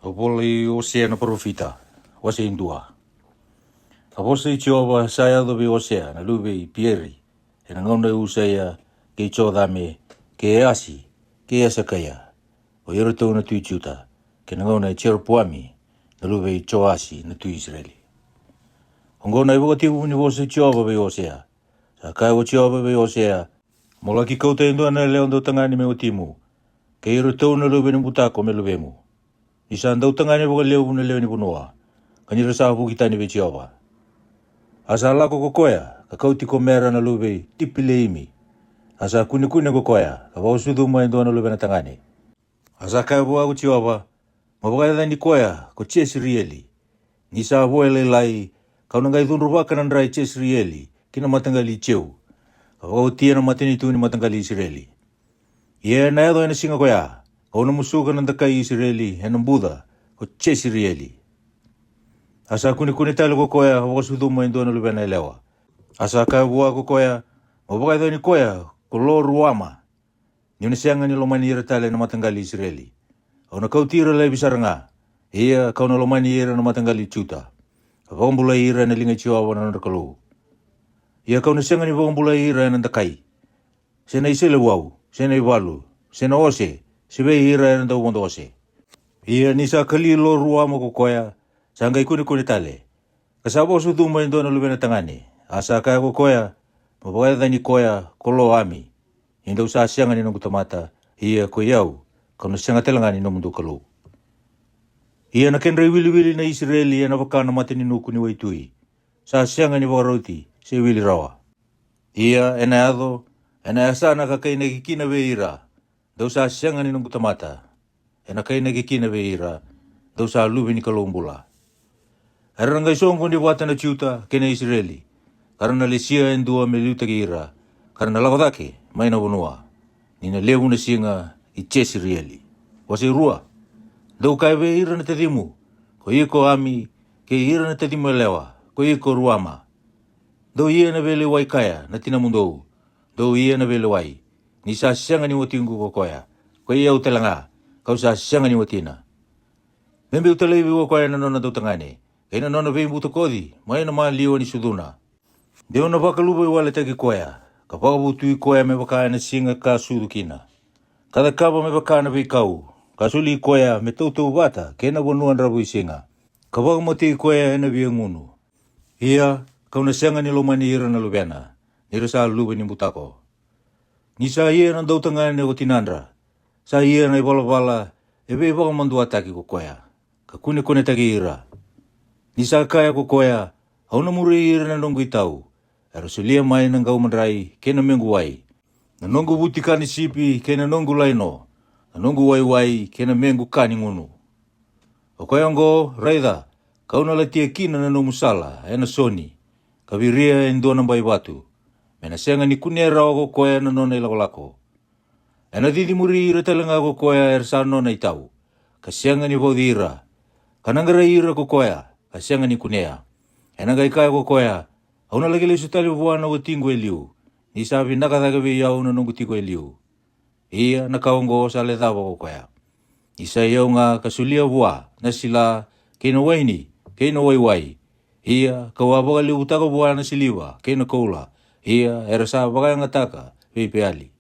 Opoli osea na profita, wase indua. Awose i Jehova saya dobe osea na lube i pieri, e na ngauna usaya ke chodame, ke asi, ke asakaya, o yeroto na tui juta, ke na ngauna i Jeroboami, na lube i choasi na tui Israeli. Ongona i wakativu ni wose i Jehova be osea, sa kai o Jehova be osea, mola ki kauta indua na leon do tangani me o timu, ke yeroto na lube ni butako me lube mu. Isa ndau tangani waka leo na leo ni punoa, kanira sa hukitani be Jehova. Asa lako kokoya, ka kauti ko mera na lube tipile imi. Asa kuni ko koya, ka wausudu mo endo na lube na tangani. Asa kaya bua ko Jehova, mabagay ni koya ko Jezreeli. Ni sa voele lai, ka unangai dhunru waka nandrai Jezreeli, kina matangali cheu. Ka wautia na matini tu ni matangali Israeli. Ie na edo ena singa koya, ka unamusuka nandakai Israeli, ena Buddha, ko Jezreeli. Asa kuni talo ko koya wakasudu mo endo na lube na elewa. Asa kaya bua ko koya, mabagay ni koya ko lo ruama. Ni unasianga ni lomani ira tale na matangali Israeli. Au na kautira lai bisaranga, ia kau na lomani ira na matangali Juta. Wakambula ira na linga Jehova na nandakalu. Ia kau na sianga ni wakambula ira na nandakai. Sena isele wau, sena iwalu, sena ose, sibe ira na ndawanda ose. Ia nisa kali lo ruama ko koya, sangay kuni tale. Kasabo sudu mo endo na lube na tangani. Asa kaya ko koya, mabagay ni koya kolo ami. Hindi usa sianga ni nung kutamata, iya ko yau, kau na sianga telangani no mundu kalu. Iya na kenre wili na Israeli ya na wakana mati ni nuku ni waitui. Sa sianga ni wakaroti, si wili rawa. Iya ena ado, ena asana ka kay nagikina beira, daw sa sianga ni nung kutamata. Ena kay nagikina beira, daw sa lubi ni kalumbula. Arangay songo ni wata na Juta kena Israeli. Karena lesia endua meluta gira. Karena lakodake may na bunua. Nina lewu na singa i Jezreeli. Wasi rua. Daw kaiwe ira na tadimu. Ko iko ami ke ira na tadimu lewa. Ko iko ruama. Daw iya na vele wai kaya na tinamundou. Daw iya na vele wai. Ni sa sianga ni watingu ko koya. Ko iya utalanga. Kau sa sianga ni watina. Membe utalewi ko koya na nona daw tangane. Kena nona vei buto kodi, mai na maa liwa ni suduna. Deo na wakaluba i wale tagi koya, ka wakabutu i koya me wakaya na singa ka sudu kina. Kada kaba me wakana vei kau, ka suli i koya me tautau bata, kena wanuan rabu i singa. Ka wakamote i koya ena via ngunu. Ia, kau na sianga ni lomani ira na lubena, nira sa luba ni butako. Ni sa ia na dau tangane o tinandra, sa ia na i wala, ebe i wakamandua taki ko koya, ka kune tagi ira. Nisa kaya ko koya, au na muri ira na nongo itau. Ero sulia mai ng gau mandrai, kena mengu wai. Na nongo buti kani sipi, kena nongo laino. Na nongo wai, kena mengu kani ngunu. O kaya ngo, raida, kau na latia kina na nomusala, ena soni. Kaviria endo na bai batu. Mena senga ni kunera o koya na nona ilako. Ena didi muri ira talanga ko koya ersano na itau. Kasianga ni vodira. Kanangara ira ko koya. Kasianga ni kunea. Ena gai kaya ko koya. Au na lagi lesu tali buwana o tingo eliu. Ni sabi nakatagabi yau na nungu tingo eliu. Ia na kaongo sa lethawa ko koya. Isa yau nga kasulia bua na sila kena waini, kena waiwai. Ia kawabaga liu utaka buwana siliwa, kena koula. Ia era sa baga ngataka, peali.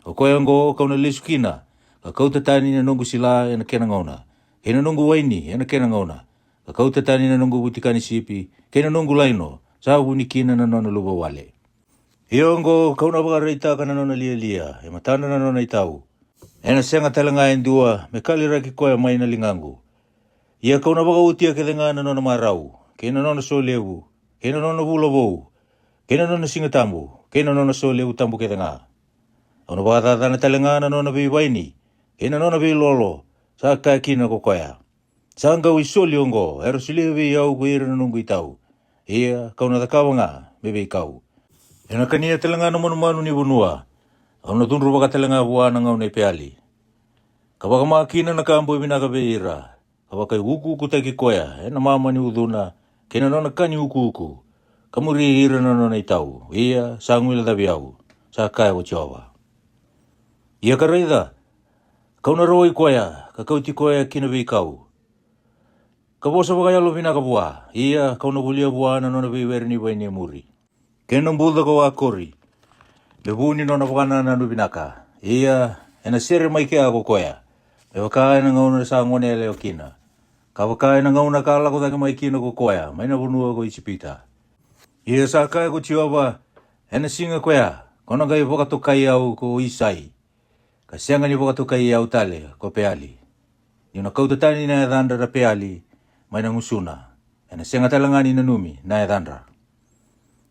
O koya ngo kau na lesu kina. Ka kau tatani na nungu sila ena kena ngauna. Kena nungu waini ena kena ngauna. Ka kau tatani na nungu butikani sipi, kena nungu laino, sa wuni kina na nona luba wale. Iongo, kau na baka reita ka na nona lia, e matana na nona itau. Ena senga talanga endua, me kalira ki koya mai na lingangu. Ia kau na baka utia ke denga na nona marau, kena nona solewu, kena nona bulavou, kena nona singatambu, kena nona solewu tambu ke denga. Au na baka tatana talanga na nona biwaini, kena nona bilolo, sa kaya kina ko koya. Sanga wisoli ongo, ero suliwe yau kuira na nungu itau. Ia, kau na takawa nga, bebe kau. Ena kania talanga na manu ni bunua. Au na tunru baka talanga buwana ngau na ipeali. Kabaka makina na kambo ibinaka beira. Kabaka uku taki koya, ena mama ni uduna. Kena nona kani uku. Kamuri hira na nona itau. Ia, sangwila tabi au. Sa kaya ko Jehova. Ia karaida, kau na roi koya, kakau ti koya kina bei kau. Kabosa wakayalo vinaka bua. Ia kauna bulia bua na nona viweri ni waini muri. Kena mbudha ko akori. Lebuni nona wakana na vinaka. Ia ena sere maike ako koya. E wakai na ngauna sa ngone leo kina. Ka wakai na ngauna kala ko taki maikina ko koya. Maina bunua ko isipita. Ia sa kai ko chiwawa. Ena singa koya. Kona kai wakatokai au ko isai. Ka sianga ni wakatokai au tale ko peali. Yuna kautatani na dhanda ra peali. Maina ngusuna. Ena senga talangani na numi na edandra.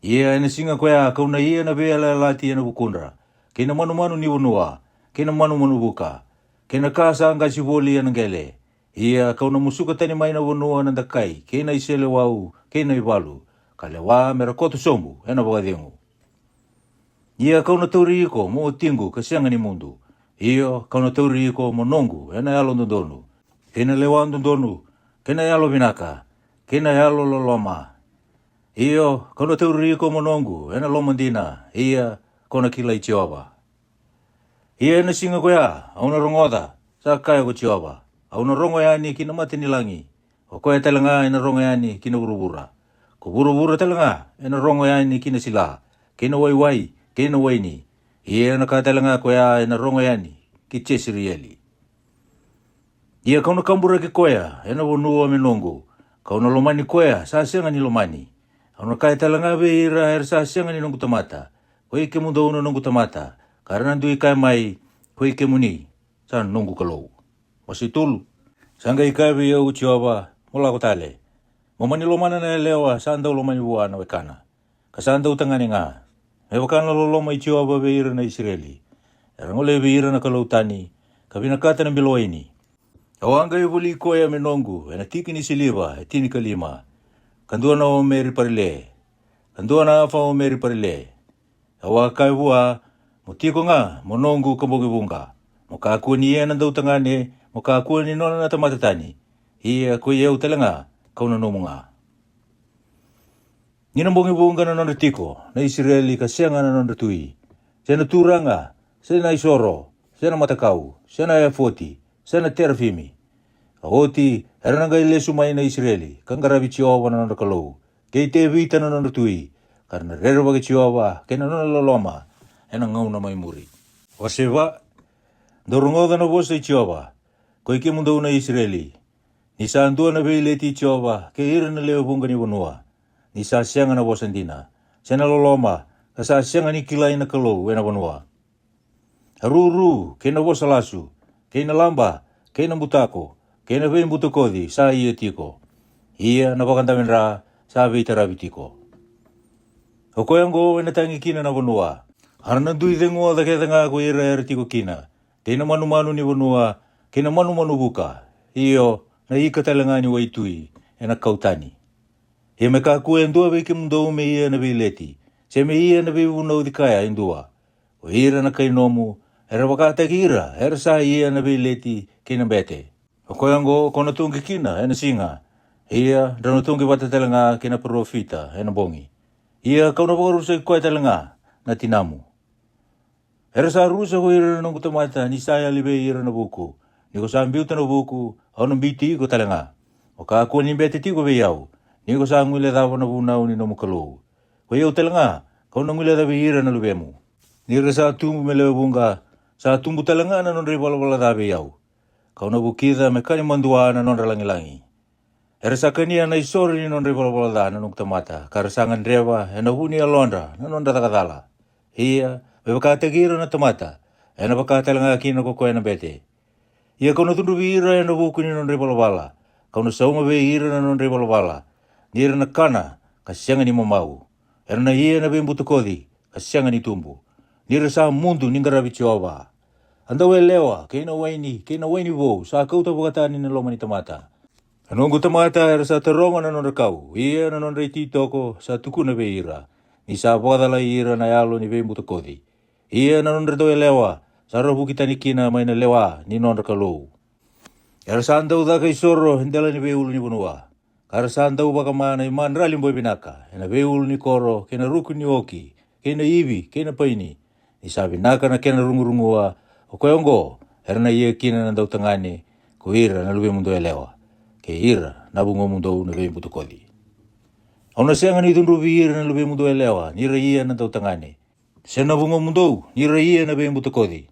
Ia ena singa koya kauna ia na bela lati ena bukundra. Kena manu ni unua. Kena manu buka. Kena kasa anga siboli ena gele. Ia kauna musuka tani maina unua na dakai. Kena isele wau. Kena ibalu. Kale wa mera koto sombu. Ena bagadengu. Ia kauna tauri iko mo tingu kasianga ni mundu. Ia kauna tauri iko mo nongu. Ena yalo ndondonu. Kena lewa ndondonu. Kena yalo binaka, kena yalo loloma. Iyo, kono teuri ko monongu, ena lomandina, iya kona kila ichiova. Iya ena singa koya, auna rongoda, sa kaya ko chiova. Auna rongo yani kina mati nilangi. O koya talanga ena rongo yani kina burubura. Ko burubura talanga, ena rongo yani kina sila. Kina wai, kina waini. Iya ena kaya talanga koya ena rongo yani, kichesirieli. Ia kauna kambura ke koya, ena wonua menongo. Kauna lomani koya, sa senga ni lomani. Kauna kaya talanga beira er sa senga ni nongu tamata. Koi ke mundo uno nongu tamata. Karena ndui kai mai, koi ke muni, sa nongu kalou. Masitulu. Sanga ikai be au chiova, mola ko tale. Momani lomana na lewa, sa andau lomani bua na wekana. Kasa andau tangani nga. Me wakana loloma i chiova beira na Israeli. Erangole beira na kalou tani, kabina kata na bilo ini. Awanga ibuli koya menongu, ena tiki ni siliva, tini kalima. Kandua na o meri parile. Kandua na afa o meri parile. Awaka ibua, mutiko nga, monongu kambogi bunga. Mukaku ni ena dau tangane, mukaku ni nona na tamatatani. Ia kuya utalanga, kauna nomunga. Nina mbongi bunga na nona tiko, na Israeli kasianga na nona tui. Sena turanga, sena isoro, sena matakau, sena efoti. Sana terafimi. Ahoti, erananga ilesu mai na Israeli. Kangarabi chiova na nanda kalou. Kei te vita na nanda tui. Karena rero bagi chiova, kena nana laloma. Ena ngau na mai muri. Waseva, dorongoda na bosa i chiova. Koi ke mundo na Israeli. Nisa andua na beileti chiova. Ke ira na leo bunga ni wanua. Nisa sianga na bosa ndina. Sena laloma. Kasa sianga ni kilai na kalou. Ena wanua. Haruru, kena bosa lasu. Kena lamba, kena mutako, kena vei mutukodi, sa ia tiko. Ia na pakantamin ra, sa vei tarabi tiko. O koyango ena tangi kina na wanua. Harana dui dengoa da keta nga ko ira tiko kina. Kena manu ni wanua, kena manu buka. Iyo, na ika talanga ni waitui, ena kautani. Ia me kaku endua vei ke mundo me ia na vei leti. Se me ia na vei unau dikaya endua. O ira na kainomu, era wakata kira, era sa ia na bileti kina bete. O koyango kona tungi kina, ena singa. Ia, dano tungi wata talanga kina profita, ena bongi. Ia, kauna wakarusa koe talanga, na tinamu. Era sa rusa ko ira nung kutamata, ni saya libe ira na buku. Ni ko sa ambiuta na buku, au nang biti ko talanga. O kaakua ni bete ti ko beyau. Ni ko sa ngule dawa na bunau ni nomukalou. Ko yau talanga, kauna ngule dawa ira na lubemu. Ni rasa tumbu melewa bunga, sa tumbu talanga na nonre wala dabe yau. Kau na bukida me kani mandua na nonre langi. Era sa kania na isori ni nonre wala da na nung tamata. Karasangan rewa na huni alondra na nonre takadala. Ia, me bakatagira na tamata. Ena bakatalanga kina ko koe na bete. Ia kau na tundu vira na buku ni nonre wala. Kau na saunga be ira na nonre wala. Nira na kana, kasianga ni mamau. Era na ia na bimbutu kodi, kasianga ni tumbu. Nira sa mundu ningarabi chiova. Andau lewa, kena waini bo, sa kau ta wakatani na loma ni tamata. Anongu tamata era sa teronga na nonra kau, ia na nonra ititoko sa tuku na beira. Ni sa wakadala ira na yalo ni vei mutakodi. Ia na nonra doe lewa, sa rabu kita ni kina mai na lewa ni nonra kalou. Era sa andau da kay soro, hindala ni vei ulu ni bunua. Kara sa andau baka mana iman ralim boy binaka. Ena vei ulu ni koro, kena ruku ni oki, kena ibi, kena paini. Ni sa binaka na kena rungurungua, o koyongo, era na ia kina na dau tangani, ko ira na luwe mundo elewa. Ke ira na bungo mundo na be buto kodi. Ona senga ni tundu ira na lube mundo elewa, nira ia na tau tangane. Sena bungo mundo, nira ia na be buto kodi.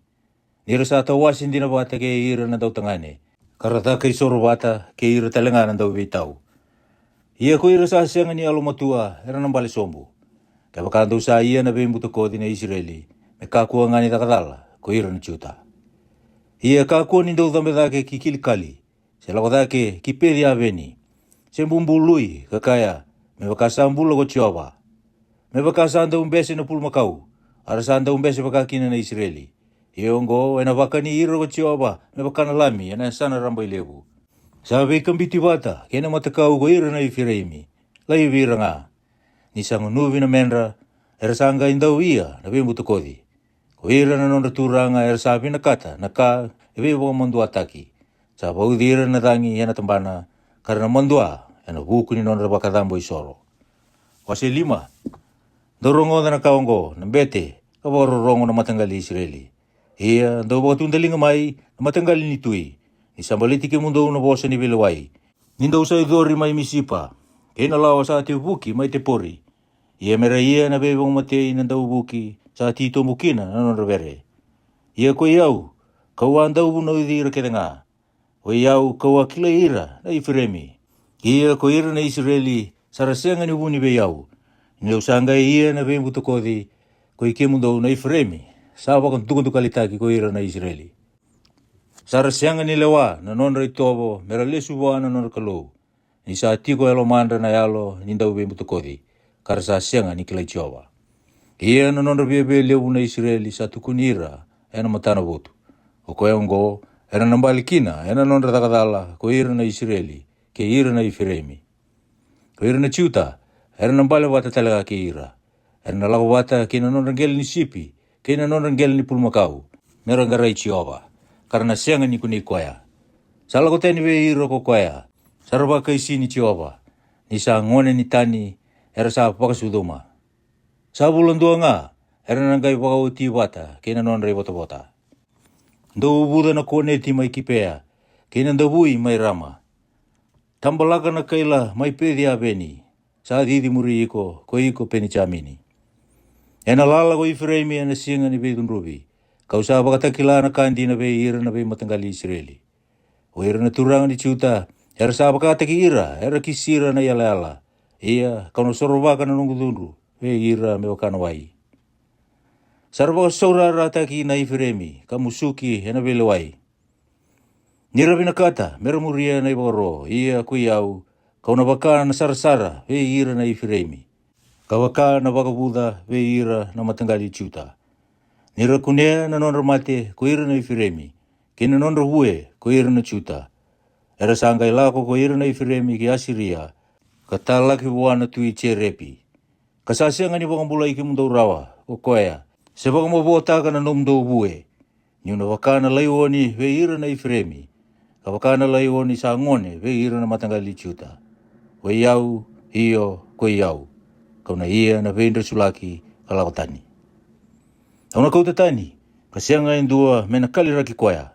Nira sa tawasin din na bata ke ira na tau tangane. Karata kay soro bata ke ira talenga na tau bitau. Ia ko ira sa senga ni alo matua, era nang bali sombu. Kaya bakando sa ia na be buto kodi na Israeli, me kakua ngani takadala, ko ira na ciuta. Ia kakua ni tau tambe dake ki kilikali, se lako dake ki pedi aveni. Se mbumbului kakaya, me bakasa mbula ko Jehova. Me bakasa anda umbese na pulmakau, arasa anda umbese bakakina na Israeli. Iongo ena bakani iro ko Jehova, me bakana lami ena sana rambai lebu. Sabi kambiti bata, kena matakau ko iro na Ifiraimi, lai viranga. Ni sang nuvi na menra, era sanga indau ia na bimbuto kodi. Ko ira na nonda turanga era sabi na kata, na ka ebe bo mandua taki. Sa bau dira na tangi ena tambana, karena mandua ena buku ni nonda bakadambo isoro. Wase 5, dorongo na kaongo, na bete, kaboro rongo na matanggali Israeli. Ia, do bakatundalinga mai, na matanggali ni tui. Ni sambaliti ke mundo na bosa ni bilawai. Nindo sa idori mai misipa. Kena lawa sa ati ubuki mai te pori. Ia mera ia na bebong matei na dau ubuki sa ati ito mukina na nonra vere. Ia ko iau, kau anda ubu na udira kedenga. O iau kau akila ira na Ifiremi. Ia ko ira na Israeli sarasenga ni ubu ni be iau. Ni usanga ia na bembuto kodi ko ike mundo na Ifiremi. Sa wakon tukuntu kalitaki ko ira na Israeli. Sarasenga ni lewa na nonra itobo mera lesu wa na nonra kalou. Ni sa tiko elo mandra na yalo nindau bembuto kodi. Kara sa senga ni kila Jehova. Ia na nonra bebe lewu na Israeli sa tukunira ena matana botu. O ko eongo ena nambalikina ena nonra takadala ko ira na Israeli ke ira na Ifiremi. Ko ira na ciuta ena nambale wata talaga ke ira. Ena lago wata kina nonra ngel ni sipi kina nonra ngel ni pulmakau. Mera ngarai Jehova. Karena senga ni kuni koya. Sala ko teni be ira ko koya. Saraba kaisi ni Jehova. Ni sa ngone ni tani era sa pakasuduma. Sa bulan dua nga era nangai pakauti wata kina nonra bota-bota. Ndo ubuda na kone ti mai kipea kina ndabui mai rama. Tambalaga na kaila mai pedi aveni. Sa didi muri iko ko iko peni chamini. Ena lala ko Ifiremi ena singa ni bedun rubi. Kau sa bakatakila na kandi na be ira na be matanggali Israeli. O ira na turanga ni ciuta, era sa bakataki ira, era kisira na yala. Ia, kau no sorobaka na nungudundu, be ira me wakana wai. Sarabaka saurara taki na Ifiremi, kamusuki ena be lewai. Nira binakata, mera muria na ibaro, ia kuyau, kau na baka na sarasara, be ira na Ifiremi. Kau baka na bakabuda, be ira na matanggali ciuta. Nira kunea na nonra mate ko ira na Ifiremi. Kina nonra hue ko ira na ciuta. Era sangai lako ko ira na Ifiremi ki Asiria. Katalaki buana tui cerepi. Kasasenga ni bakambula iki mundo rawa o koea. Se bakamabotaka na nomdo bue. Ni una wakana laiwoni ve ira na Ifiremi. Ka wakana laiwoni sa ngone ve ira na matanggali ciuta. O iau, iyo, ko iau. Kauna ia na vendra sulaki kalakotani. Auna kau tatani, kasianga indua mena kali raki koya.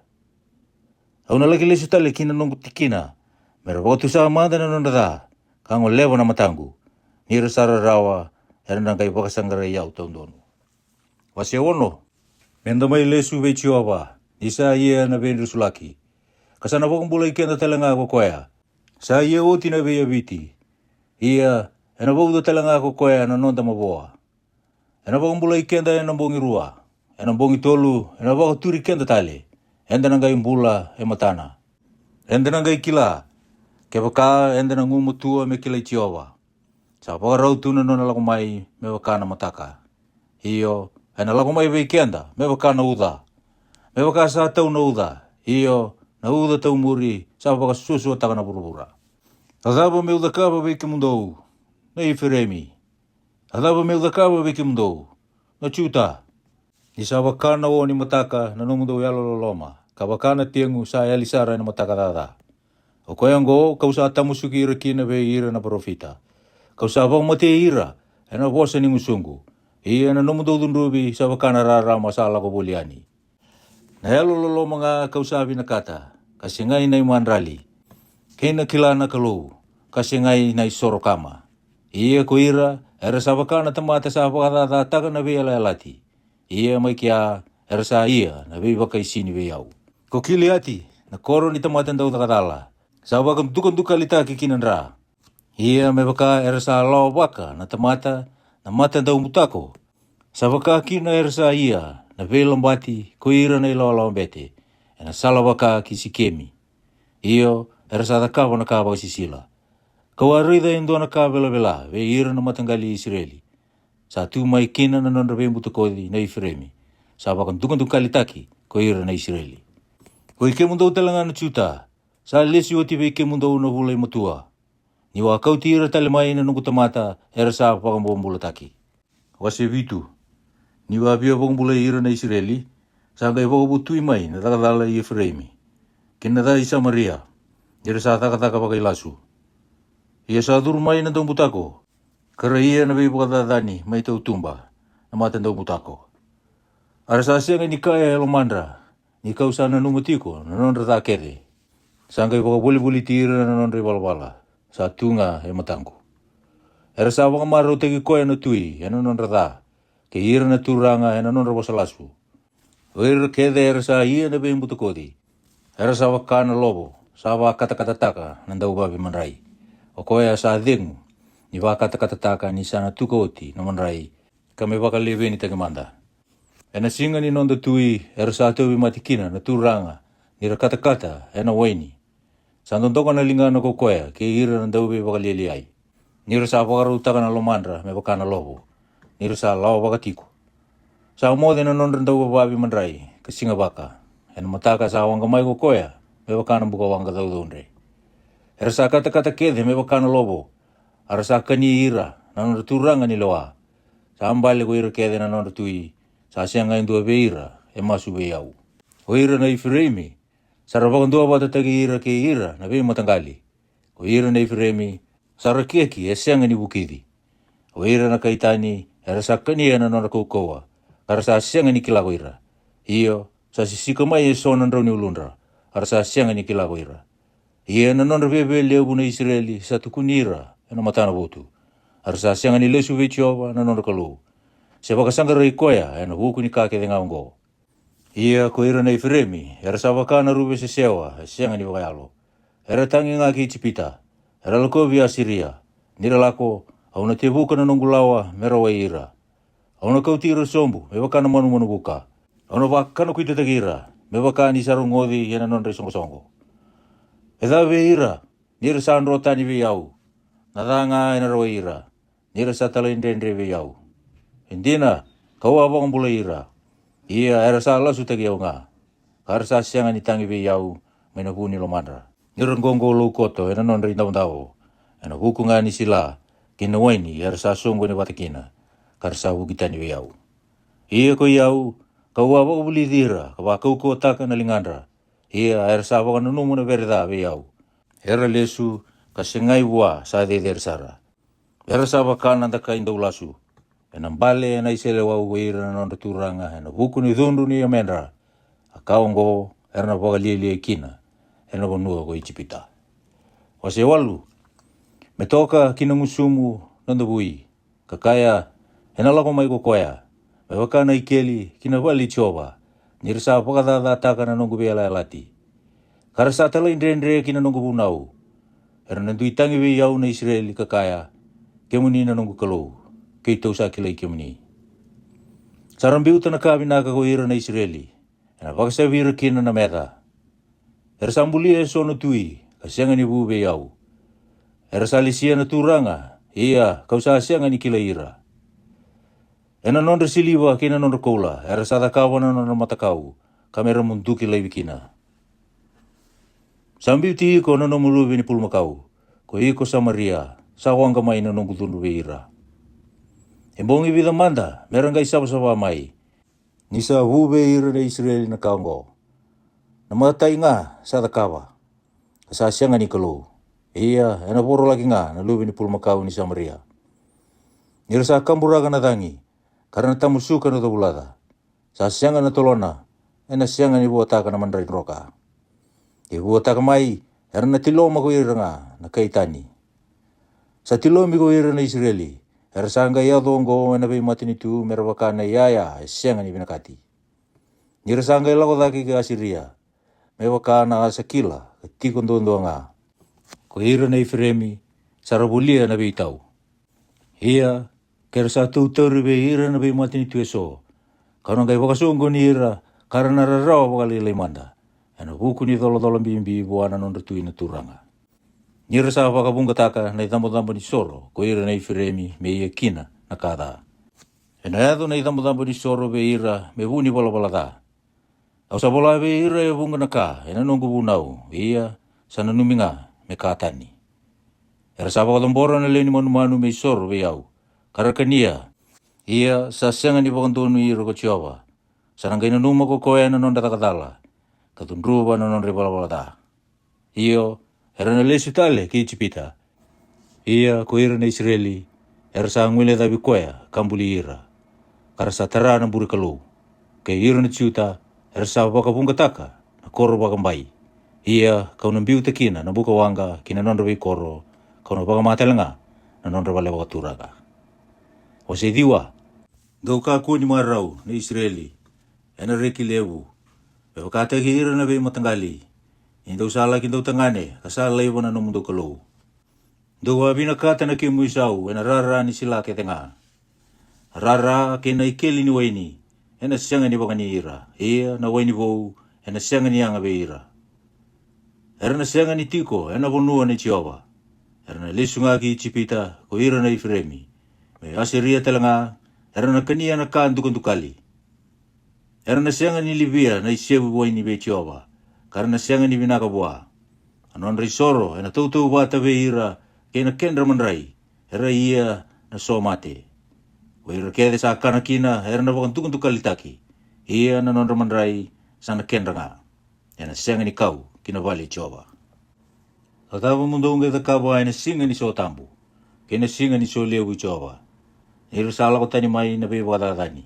Auna lagi lesu tale kina nongu tikina, mera waktu sa amanda na nonda kango lewa na matangu, nira sara rawa, era nangkai bakasangara iau taundonu. Wase ono, menda mai lesu ve Jehova, nisa ia na vendru sulaki. Kasana wakambula ikenda talanga ko koya, sa ia oti na veya viti. Ia, ena wauda talanga ko koya na nonda maboa. Ena wakambula ikenda ena bongi rua, ena bongi tolu, ena wakaturi kenda tale, enda nangai mbula e matana. Enda nangai kila, kebaka enda nangu mutua me kila Jehova. Sa wakarau tuna nona laku mai me wakana mataka. Iyo, ena laku mai ve ikenda, me wakana uda. Me wakasa tau na uda, iyo, na uda tau muri, sa wakasusu ataka na burubura. Adaba me udakaba ve kimundou, na Ifiremi. Adaba me udakaba ve kimundou, na ciuta. Ni sa wakana o ni mataka na numundo yalo loloma. Ka wakana tiangu sa elisara na mataka dada. O koyango kau sa tamusuki ira kina ve ira na profita. Kau sa mate ira ena bosa ni musungu. Ia na numundo dunrubi sa wakana rara masala ko buliani. Na yalo loloma nga kau sa binakata. Kasi ngay na imanrali. Kena kilana kalou. kasengai nai sorokama. Ia ko ira, era sa wakana tamata sa wakadata taka na vela alati. Ia mai kia, era sa ia na vei waka isini vei au. Ko kili ati, na koro ni tamata ndau takatala. Sa wakam duka lita kikinan ra. Ia me waka era sa lao waka na tamata, na mata ndau mutako. Sa waka kina era sa ia, na vei lambati, ko ira na ilo lao bete. Na sala waka kisikemi. Iyo, era sa takawa na kawa sisila. Kau arida indo na kawa vela, ve ira na matangali Israeli. Sa tu mai kina na nonra ve mutakodi na Ifremi. Sa wakan dukan taki, ko ira na Israeli. Ko ike mundo talanga na chuta, sa lesi oti ve ike mundo na hulai matua. Ni wa kau tira tale mai na nungu tamata, era sa wakambomula taki. Wase vitu, ni wa via wakambula ira na Israeli, sa ngai wakabutui mai na takadala i Efraimi. Kina da i Samaria, era sa takataka wakailasu. Ia sa dur mai na tau mutako, kara ia na vei wakadadani mai tau tumba, na mata tau mutako. Ara sa sianga ni kaya elomandra, ni kau sa na numatiko, na nonra ta kere. Sa ngai wakabuli tira na nonra walawala, sa tunga e matangu. Era sa wakamaro teki koya na tui, e na nonra ta, ke ira na turanga e na nonra wasalasu. Oira kede era sa ia na vei mutakodi. Era sa wakana lobo, sa wakatakatataka na ndau babi manrai. O koea sa dengu, ni wakatakatataka ni sana tukoti na manrai, kame wakaleve ni tagamanda. E na singa ni nonda tui, era sa tewi matikina na turanga, ni rakatakata e na waini. Sa ndondoka na lingana ko koea, ke ira na ndau babi wakaleli ai. Ni ra sa wakarutaka na lomandra, me wakana lobo. Ni ra sa lao wakatiko. Sa umode na nonda ndau babi manrai, ka singa waka. E na mataka sa wanga mai ko koea, me wakana buka wanga dau dondre. Era sa kata kede me wakana lobo. Ara sa kani ira, na nonda turanga ni loa. Sa ambale ko ira kede na nonda tui, sa sianga indua beira, e masu be au. O ira na Ifremi, sa rawakandua wata tagi ira ke ira, na be matangali. O ira na Ifremi, sa rakieki e sianga ni bukidi. O ira na kaitani, era sa kani na nonda koukoa, kara sa sianga ni kilako ira. Iyo, sa sisika mai e sonan rau ni ulundra, ara sa sianga ni kilako ira. Ia na nonra bebe leu na Israeli sa tukunira na matana botu. Ara sa sianga ni lesu vechova na nonra kalu. Se wakasanga rei koea na huku ni kake de ngaungo. Ia ko ira na Ifremi, era sa wakana rube se sewa, sianga ni wakayalo. Era tangi nga ki chipita, era lako via Siria, nira lako, au na te buka na nongulawa mera wa ira. Au na kau tira sombu, me wakana manu buka. Au na wakana kuita tagira, me wakani sarungodi yana nonra songo. Eda ve ira, nira sa anrota ni ve yau. Nadanga ena rawa ira, nira sa talendendre ve yau. Indina, kau abang bula ira. Ia era sa lasu tagi au nga. Kar sa sianga ni tangi ve yau, mena puni lo mandra. Nira ngongo lo koto, ena non rinda undao. Ena huku nga ni sila, kina waini, era sa songo ni watakina. Kar sa hukita ni ve yau. Ia ko yau, kau abang buli dira, kawa kau kotaka na lingandra. Ia era sa wakana numu na verda ve yau. Era lesu, kasengai wa sa de sara. Era sa wakana da kain daulasu. Ena mbale na isele wa uweira na nonda turanga. Ena buku ni dhundu ni amendra. Akaongo, era na wakalili e kina. Ena wanua ko ichipita. Wase walu, metoka kina ngusumu nonda bui. Kakaya, ena lako mai ko koea. Me wakana ikeli, kina wali choba. Nirsa wakadada taka na nongu bela lati. Karasa tala indre kina nongu bunau. Era nandu itangi we yau na Israeli kakaya. Kemuni na nongu kalau. Kei tau sa kilai kemuni. Sarambiu tana kabinaka ko ira na Israeli. Era wakasawira kina na meta. Era sambulia e sono tui. Kasianga ni bube yau. Era salisia na turanga. Ia kau sa sianga ni kila ira. Ena nonda siliwa kina nonda koula. Era sada kawana nonda matakau. Kamera munduki lai bikina. Sambil ti ko nono mulubi ni pulmakau. Ko iko Samaria. Sa wanga mai na nongu tundu beira. Embongi vida manda. Merangai sapa mai. Nisa hube ira na Israeli na kaongo. Namatai nga sada kawa. Sa sianga ni kalu. Ia ena poro lagi nga na lubi ni pulmakau ni Samaria. Nirasa kamburaga na tangi. Karena tamu suka na tabulada. Sa sianga na tolona. Ena sianga ni buataka na mandrai roka. E buataka mai. Era na tiloma ko ira nga na kaitani. Sa tilomi ko ira na Israeli. Ersanga ya dongo na be matini tu merbakana ya senga ni binakati. Nirsanga ila ko daki ke Asiria. Mebakana asakila tikon dondo nga. Ko ira na Ifremi sarabulia na be tau. Ia kersa tu be ira na be matini tu eso. Kano ngai wakasongo ni ira karena rarawa wakali manda. Ano buku ni tolo bimbi buana non tu ina turanga. Nira sa wakabunga taka na itambo ni soro ko ira na Ifremi me ia kina na kada. Ena yado na itambo ni soro be ira me buni bola da. Au sa bola be ira e bunga na ka ena nongu bunau ia sana numinga me katani. Era sa wakalombora na leni manu me soro be au. Karakania ia sa senga ni wakandonu ira ko chiawa. Sarangga ina numa ko koe na non datakatala. Katundruba na non bola da. Iyo era na lesu tale ki Ijipita. Ia ko ira na Israeli. Era sa ngwile dabi koea kambuli ira. Kara sa tara na buri kalu. Ke ira na ciuta. Era sa wakabunga taka na koro wakambai. Ia kau na mbiu tekina na buka wanga kina non rabi koro. Kau na wakamatelanga na non rabale wakaturaga. O se diwa. Gau ka kuni marau na Israeli. Ena reki lewu. Pero kata ki ira na be matangali. Indau sala ki indau tangane. Kasala lewa na nomundo kalou. Dua bina kata na ki muisau. Ena rara ni sila ke tenga. Rara ke na ikeli ni waini. Ena sianga ni wakani ira. Ia na waini vou. Ena sianga ni anga be ira. Era na sianga ni tiko. Ena vonua ni Chiawa. Era na lesunga ki Ijipita. Ko ira na Ifremi. Me Asiria telanga. Era na kania na kaan tukali. Era na sianga ni Libia na isiebu waini be Chiawa. Karena sianga ni binaka bua. Anon risoro, ena tau bata be ira, kena kendra manrai, era ia na so mate. Waira kede sa kanakina, era na wakantukun tukalitaki. Ia na non manrai, sana kendra nga. Ena sianga ni kau, kina vali Chiawa. Katawa mundo unga kawa ena singa ni so tambu. Kena singa ni so lewu Chiawa. Ira sala ko tani mai na be wadadani.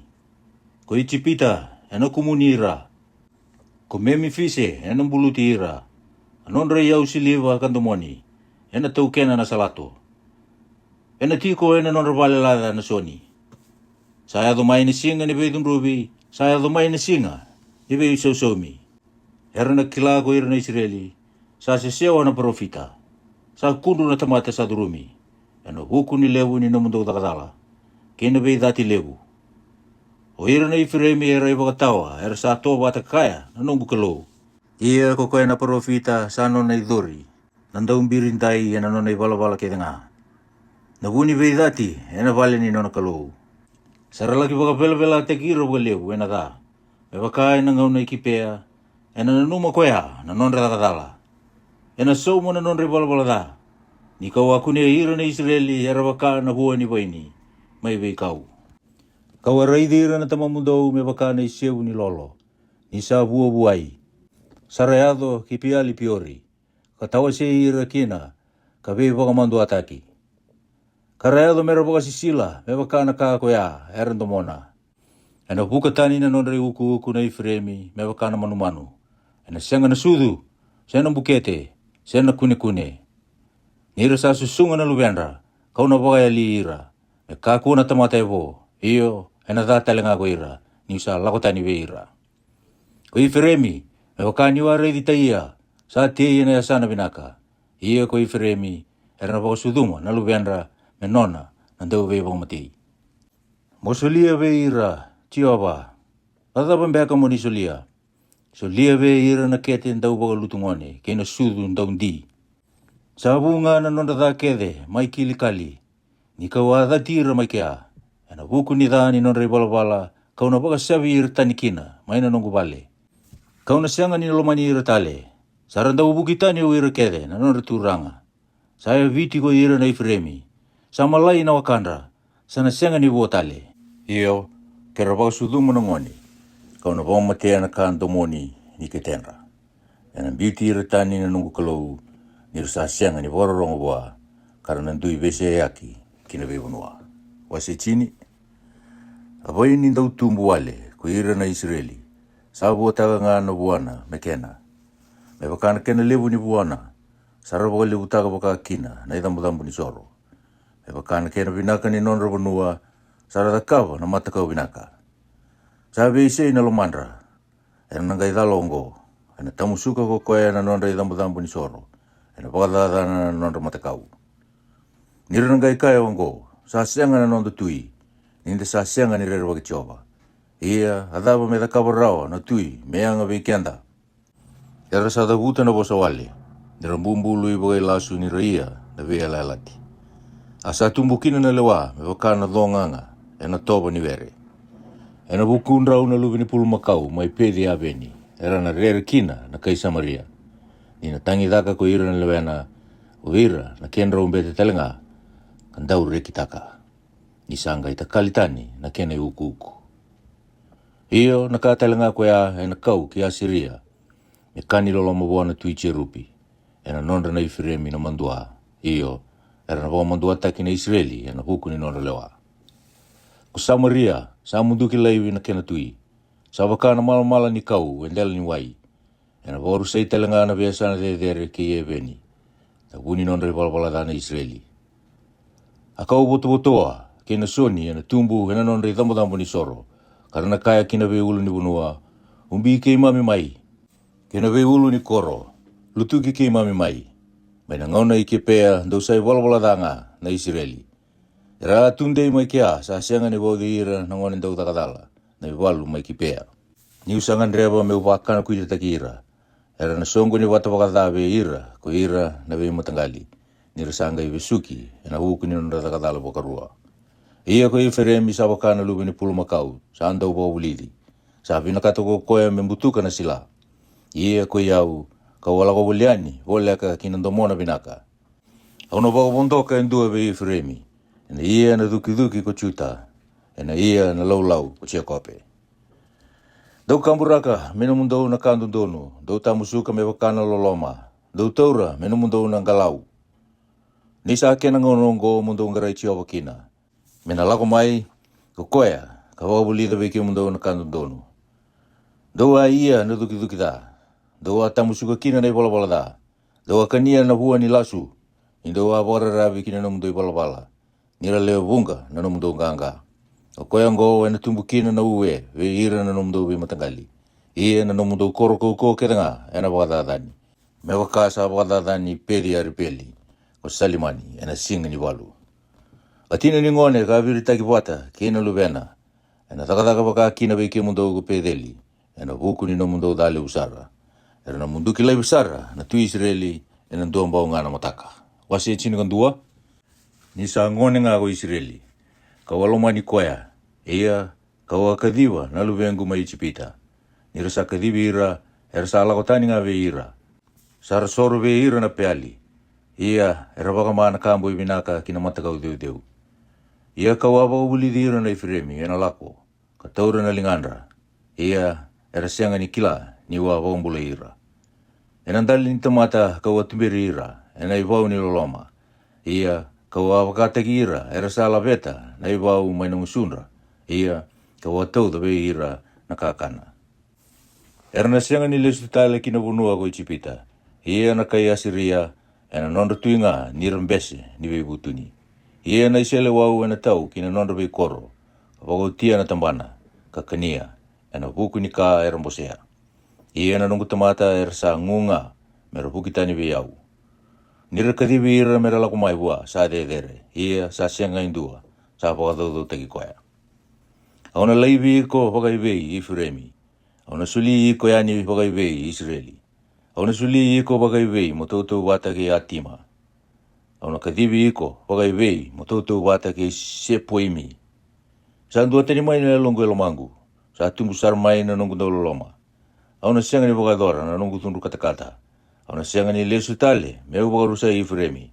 Ko Ijipita, ena kumunira. Ko memi fise, ena mbuluti ira. Anon rei au siliva kandomoni. Ena tau kena na salato. Ena tiko ena non rabale lada na soni. Saya do mai na singa ni beidun rubi. Saya do mai na singa. Ni be somi. Era na kila ko ira na Israeli. Sa sesewa na profita. Sa kundu na tamata sa durumi. Ena huku ni lewu ni namundo takatala. Kena be dati lewu. O ira na Ifremi era ibakatawa, era sa ato bata kaya, nanong bukalo. Ia ko kaya na profita sa anon na idori, nandaw birintai yan anon na ibalabala kaya nga. Nabuni be dati, ena vale ni nona kalo. Saralaki baka bela tekiro bukalew, ena da. Bebakay nangaw na ikipea, ena nanuma kaya, nanon ratakatala. Ena so mo nanon ibalabala da. Nikaw ako niya ira na Israeli, era baka na buwan ni Baini, may be ikaw. Kawarai dira na tamamundou me bakana isieu ni lolo. Ni sa buai. Sarayado ki piali piori. Katawa se ira kina. Kabe baka mandu ataki. Karayado mera baka sisila. Me bakana kakoya. Eran tomona. Ena buka tani na nonre uku na Ifremi. Me bakana manu. Ena sianga na sudu. Sena bukete. Sena kune. Nira sa susunga na lubendra. Kau na baka yali ira. Me kaku na tamata evo. Iyo, ena data lenga ko ira, ni sa lakotani be ira. Ko Ifremi, me wakani wa redi taia, sa te ina sana binaka. Iyo ko Ifremi, era na suduma na lubendra, me nona, nandau be mati. Mosolia be ira, Chiawa. Ata pembeka mo ni solia. Solia be ira na kete ndau baka lutungone, kena sudu ndau ndi. Sa bunga na nonda da kede, mai kilikali. Ni kawa tira mai kea. Ena buku ni dhani non rei bala kau na baka sabi irtani kina, maina nongu bale. Kau na sianga ni lomani irtale. Saranda ubukita ni uira kede, na non returanga. Saya viti ko ira na Ifremi. Sama lai na wakandra, sana sianga ni buotale. Iyo, kera baka sudumu nangoni. Kau na baka matea na kandomoni ni ketenra. Ena viti irtani na nongu kalau, nirsa sianga ni bororongo bua, karena ndui bese yaki, kina bebunua. Wase chini. Apai ni ndau tumbu wale, ko ira na Israeli. Sabu taga nga na buana, mekena. Me bakana kena lebu ni buana. Sarabo lebu taga baka kina, na idambu ni soro. e wakana kena vinaka ni nonra vanua sarada kawa na matakau vinaka. Sabi isi na lomandra, e nangai dalongo, e na tamusuka ko koe na nonra i dambu ni soro, e na wakadadana na nonra matakau. Nira nangai kaya wango, sa sianga na nonda tui, ninda sa sianga ni rere waki tioba. Ia, adaba me da kabarao na tui, meanga vikianda. Era sa da vuta na bosa wale, nira mbumbulu i bagai lasu ni raia na vea lalati. Asa tumbukina na lewa, me wakana dhonganga, e na toba ni vere. E na bukundrau na luvi ni pulu makau, mai pedi aveni, era na rere kina na kaisa Maria. Ni na tangi daka ko ira na lewena, o ira na kenra umbete telenga, kandau rekitaka. Ni sanga ita kalitani na kene uku. Iyo na katelenga ko ya e na kau ki asiria, e kani lolo mabuana tuiche rupi, e na nonra na ifiremi na mandua. Iyo, era na mandua taki na Israeli, e na huku ni nonra lewa. Ko Samaria, sa munduki laiwi na kena tui, sa wakana malamala ni kau, wendela ni wai, e na voru sei telenga na biasa na dedere ki e veni, na wuni nonra i balabala na Israeli. A kau botoa, kena soni, e na tumbu, e na nonra i dambu ni soro, karena kaya kina ve ulu ni bunua, umbi ke imami mai, kena ve ulu ni koro, lutuki ke imami mai, mai na ngauna i ke pea, dousai balabala na Israeli. Era tundei mai kia, sa sianga ni bodi ira na ngone ndau takadala, na iwalu mai ki pea. Ni usangan reba me upakana kuita taki ira, era na songo ni wata wakadabe ira, ko ira na ve matangali, ni rasanga i vesuki, na huku ni nonda takadala bokarua. Ia ko i feremi sa wakana lubi ni pulu makau, sa andau bawulili, sa vinakato ko koe me mbutuka na sila. Ia ko iau, ka wala ko wuliani, wole ka kinandomona vinaka. Auno bako bondoka endua ve i feremi, ena ia na duki ko chuta, ena ia na lau ko chia kope. Dau kamburaka, mena mundau na kandundonu, dau tamusuka me wakana loloma, dau taura, mena mundau na galau. Nisa kena ngonongo mundau ngarai chia wakina. Mena lako mai, ko koea, ka wawulida veki mundau na kandundonu. Dau a ia na duki da, dau a tamusuka kina na ibalabala da, dau a kania na hua ni lasu, indau a warara veki na mundau ibalabala. Nira leo bunga na nomundo nganga. O koyango e na tumbukina na uwe, ve ira na nomundo vi matangali. Ia na nomundo koro ketanga e na wakadadani. Me wakasa wakadadani peri aripeli, o salimani e na singa ni walu. Atina ni ngone ka viritaki wata, kina lubena, e na takataka waka kina veki mundo ko pedeli, e na vuku ni nomundo dale usara. E na munduki lai usara, na tu Israeli, e na ndombao ngana mataka. Wasi e chini kandua? Ni sa ngone nga ko Israeli, ka waloma ni koea, ia ka wakadiwa na luvengu mai chipita. Ni rasa kadiwi ira, rasa alakotani nga ve ira. Sa rasoro ve ira na peali, ia baka maana kambo ibinaka kina matakau deu. Ia ka wawa uli ira na ifiremi, ena lako, ka taura na lingandra, ia rasianga ni kila ni wawa umbula ira. Enandali ni tamata ka watumbiri ira, ena ibau ni loloma, ia ka wakataki ira, rasa alaveta, na ibau mai na musunra, ia ka watau da ve ira na kakana. Na sianga ni lesu tale kina bunua ko ichipita, ia na kai asiria, ena nonda tuinga ni rambese ni ve butuni. Ia na isele wau ena tau kina nonda ve koro, wagotia na tambana, kakania, ena buku ni ka erambosea. Ia na nungu tamata rasa ngunga, mera bukitani ve yau. Nira kadiwi ira mera lako mai bua, sa dedere, ia sa sianga indua, sa wakadaudu teki koea. Auna laivi ko wakaibei i Furemi, auna suli ko yani wakaibei i Israeli, auna suli ko wakaibei mo tautou wata ke atima, auna kadiwi ko wakaibei mo tautou wata ke sepoimi. Sa ndua tani mai na longo elomangu, sa tumbu sarmai na nungu loma, auna sianga ni wakadora na nungu tundu katakata, auna sianga ni lesu tale, meu wakarusa i Furemi,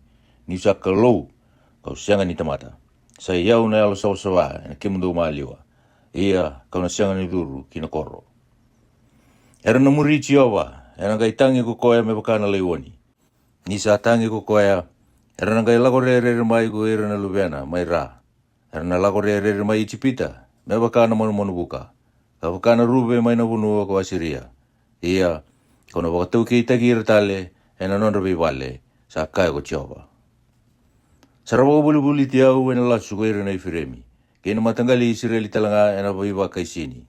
ni sa kalou, kau sianga ni tamata, sa iau na alo sawasawa, na kemundo maaliwa. Ia kauna sianga ni duru kina koro. Era na murichi awa, era ngai tangi ko koea me wakana leiwoni. Ni sa tangi ko koea, era na ngai lago re mai ko era na lubena, mai ra. Era na lago re mai ichipita, me wakana manu buka. Ka wakana rube mai na bunua ko asiria. Ia, kauna wakatau ki itaki ira tale, ena nonda vale, sa kai ko chioba. Sarawa buli tiau ena la sugaira na ifiremi. Kena matangali Israeli talanga ena baiwa kaisini.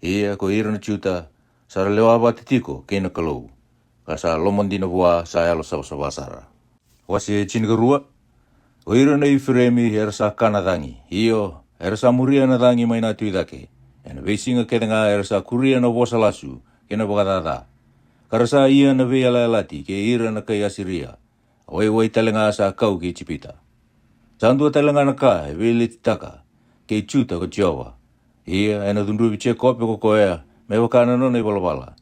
Ia ko ira na ciuta sara lewa batitiko kena kalou. Kasa lomandina hua sa alo sabasara. Wasi chinigarua. O ira na ifiremi era sa kanadangi. Iyo era sa muria na dangi mai na tuidake. Ena beisinga kedenga era sa kuria na wasalasu kena bagadada. Karasa ia na vei alati ke ira na kai asiria. Wai talanga sa kau ki chipita. Sandua talanga na ka e vei titaka ke chuta ko Jehova. Ia ena dundu viche kope ko koea me wakana nona i balabala.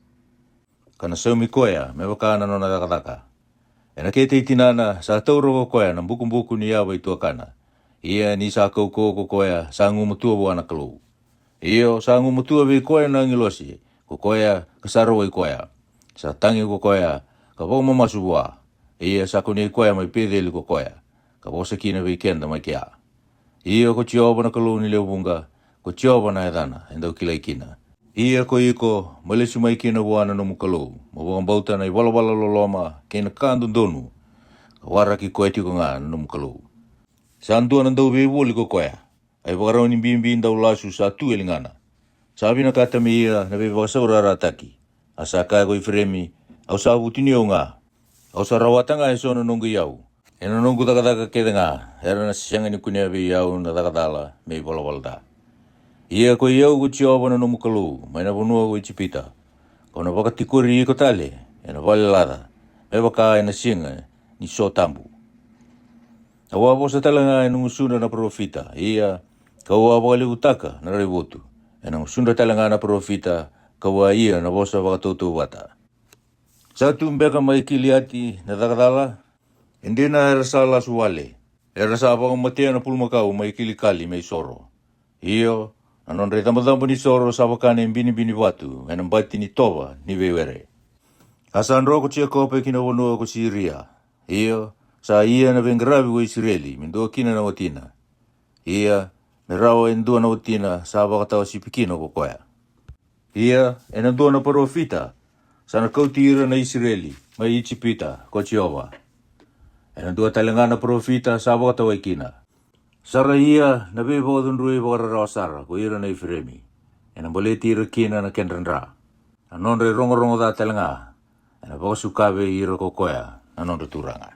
Kana saumi koea me wakana nona dakadaka. Ena ke te itinana sa tauro ko koea na buku ni awa i tuakana. Ia ni sa kouko ko koea sa ngumutua wana kalou. Iyo sa ngumutua vi koea na ngilosi ko koea kasaro i koea. Sa tangi ko koea ka vau mamasubua. Ia sa kuni koea mai pedeli ko koea. Ka vau sakina vi kenda mai kia. Iyo ko Jehova na kalou ni leubunga. Ko Jehova na edana, endau kila ikina. Ia ko iko, malesu mai kina wana no mukalou. Mawang bauta na iwalawala loloma, kena kandun donu. Ka waraki ko etiko nga no mukalou. Sandua nandau vewoli ko koea. Ai wakarau ni bimbi ndau lasu sa tu elingana. Sabi na kata mi ia na vevakasaura rataki. Asa kaya ko ifremi, au sa butinio nga. Au sa rawatanga e sona nungu iau. E na nungu takataka keda nga, era na siyanga ni kunia vi iau na takatala me iwalawalda. Ia ko iau ko Jehova na mukalou, mai na vonua ko Itipita. Ko na wakatikuri i ko tale, e na vale lada, me waka e na singa ni so tambu. Awa po sa talanga e nungusunda na profita, ia kaua wakali utaka na rewotu. E nungusunda talanga na profita, kaua ia na vosa wakatoto wata. Satu mbeka mai kiliati na takatala, hindi na erasa lasuwale. Erasa apang matia na pulmakau mai kilikali mai soro. Iyo, anon re tambo ni soro sa wakane bini watu, enam bati ni toba ni wewere. Asan roko chia kope kina wanoa ko Siria. Iyo, sa ia na vengravi ko Israeli, mindua kina na watina. Ia, merawa endua na watina sa wakatawa si pikino ko koya. Ia, enandua na profita, sana kautira na Israeli, mai Itipita ko Jehova. Enandua talanga na profita sa wakatawa ikina. Sara ia na bebo dundrui wakararawa sara ko ira na ifiremi. Ena boleti ira kina na kenrandra. Anon re rongo da talanga. Ena wakasukabe ira ko koya. Anon re turanga.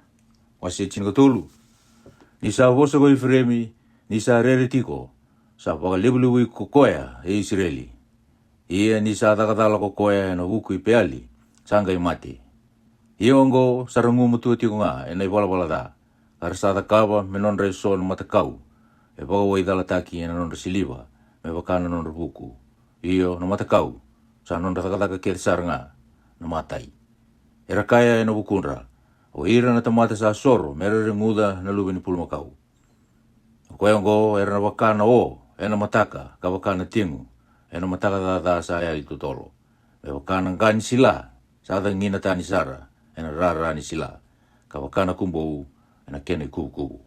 Wasi chingatulu. Ni sa vosa ko ifiremi. Ni sa reretiko. Sa wakalibului ko koya e Israeli. Ia ni sa takatala ko koya ena huku ipeali. Sangay mati. Ia ongo sarangu mutuatiko nga ena iwala da. Karsada kawa menon re son matakau. E bagawai dalataki ena non siliva. Me wakana non buku. Iyo no matakau. Sa non takataka kirsar nga. Na matai. Era kaya ena bukunra. O ira na tamata sa soro. Mera renguda na lubi ni pulmakau. O koyongo era na wakana o. Ena mataka. Ka wakana tingu. Ena mataka dada sa ayali tutolo. Me wakana ngani sila. Sa ada ngina tani sara. Ena rara ni sila. Ka wakana kumbou. Ena kene kuku.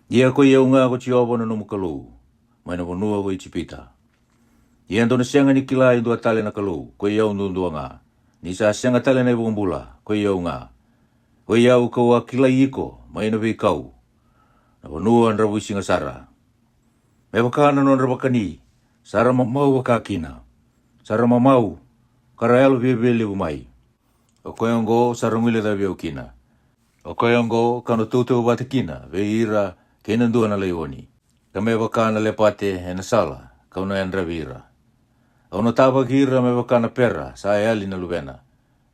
Ia ko iau nga ko Jehova na mukalou. Mai na vonua ko Itipita. Ia ando na sianga ni kila indua tale na kalou. Ko iau nundua nga. Ni sa sianga tale na ibungbula. Ko iau nga. Ko iau ka wa kila iko. Mai na vikau. Na vonua na rabu singa sara. Me wakana non rabakani. Sara mamau wakakina. Sara mamau. Karayalo bebele umai. O koyongo sarangwile da biaukina. O koyongo kano tutu watakina. Veira kenandua na leoni. Kame wakana lepate ena sala. Kauna en ravira. Kauna tabakira me wakana pera. Sa ayali na lubena.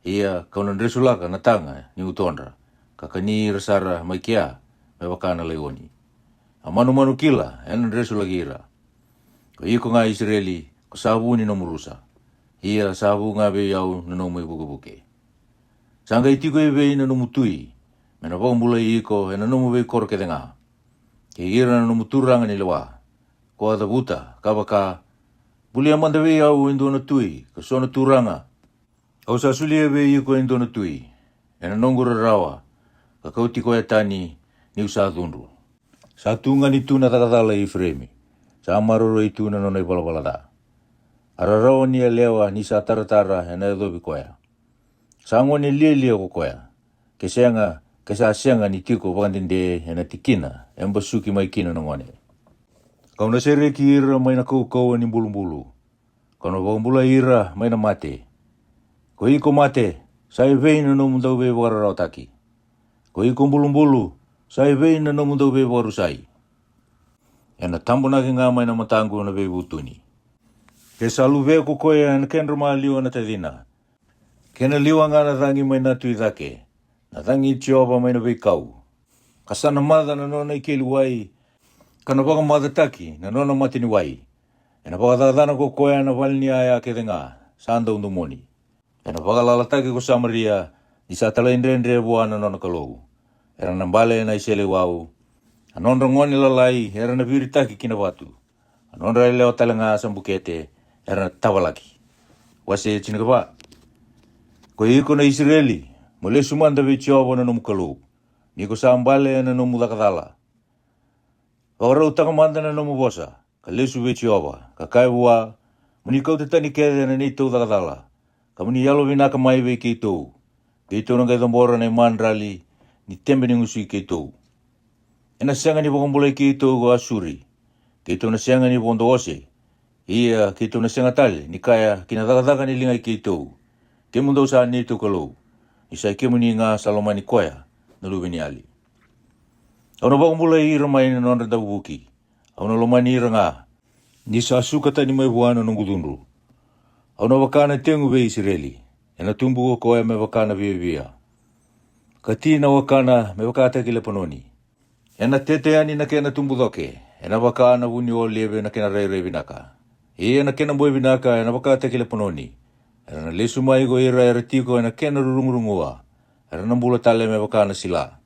Ia kauna nresulaka na tanga ni utonra. Kakani rasara maikia me wakana leoni. Amanu kila ena nresulagira. Ko iko nga Israeli ko sabu ni nomurusa. Ia sabu nga be yau na nomu ibuke. Sanga itiko ebe ina nomutui. Mena waumbula iko ena nomu be korke denga. Ke ira na numuturanga ni lewa. Ko ada buta, kabaka. Buli amanda we au indo na tui, ka sona turanga. Au sa sulia we iko indo na tui. Ena nongura rawa, ka kauti ko etani ni usa dundu. Sa tunga ni tuna takatala i fremi. Sa amaroro i tuna nona i balada. Ararawa ni lewa ni sa taratara ena edobi koya. Sa angwa ni lia ko koya. Ke senga Kesa sianga ni tiko wakandinde ena tikina, emba suki mai kina nangone. Kau na sere ki ira mai na kau ni bulu. Kau na wakambula ira mai na mate. Ko iko mate, sai veina no mundau be wararau taki. Ko iko bulu, sai veina no mundau be warusai. Ena tambo na ngā mai na matangu na be butuni. Ke salu ve ko koe na kenra ma liwa na tadina. Kena liwa ngā na thangi mai na tui dhake. Na thangi tioba mai na be kau. Kasana mada na nona i keli wai. Kana waka mada taki na nona matini wai. Ena waka dhadhana ko koe na walini aya ke ngā. Sanda undu moni. Ena waka lalataki ko Samaria. Ni sa tala indrendre bua na nona kalou. Era na mbale na isele wau. Anondra ngoni lalai era na viritaki kina watu. Anondra leo talanga sambukete era na tawalaki. Wase chinagaba. Ko iko na Israeli. Mole sumanda ve tioba na nomu kalou. Niko sa mbale na nomu lakadala. Wakarau takamanda na nomu bosa. Ka lesu ve tioba. Ka kaibua. Muni kau te tani kere na neitou lakadala. Ka muni yalo vinaka mai ve keitou. Keitou na kaitambora na imandrali. Ni tembe ni ngusui keitou. Ena sianga ni wakambola keitou go Asuri. Keitou na sianga ni bondo ose. Ia keitou na sianga tale. Ni kaya kina dhaka ni lingai keitou. Ke mundau sa neitou kalou. Isai ke muni ngā salomani koea. Na luwe ni ali. Au na wakambola ira mai na nonra tabubuki. Au na lomani ira ngā. Ni sa sukata ni mai buana nungudunru. Au na wakana tengu ve Israeli. Ena tumbu koea me wakana via. Katina wakana me wakata kile panoni. Ena tete ani na kena tumbu doke. Ena wakana wuni o lebe na kena rei vinaka. Ena kena moe vinaka ena wakata kile panoni. Ena na lesu mai go ira era tiko ena kena rurungurungua. Ena na mbula tale me wakana sila.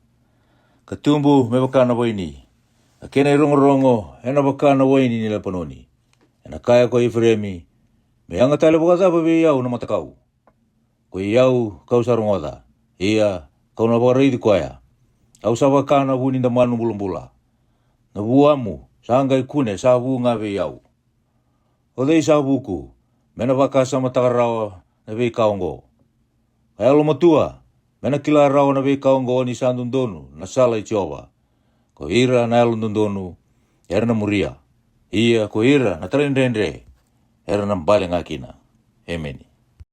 Katumbu me wakana waini. Na kena irongorongo ena wakana waini nila panoni. Ena kaya ko Efremi. Me anga tale wakazapa be iau na matakau. Ko iau kau sarongoda. Ia kau na wakareidi koea. Au sa wakana wuni nda manu mbula. Na buamu, sanga ikune sa wunga ve iau. O dei sa buku, mena wakasa matakarawa na ve kaongo. Kaya lo matua, mena kila rawa na ve kaongo ni sandundonu na sala i tioba. Ko ira na alundundonu, era na muria. Ia ko ira na talindendre, era na mbale ngakina. Amen.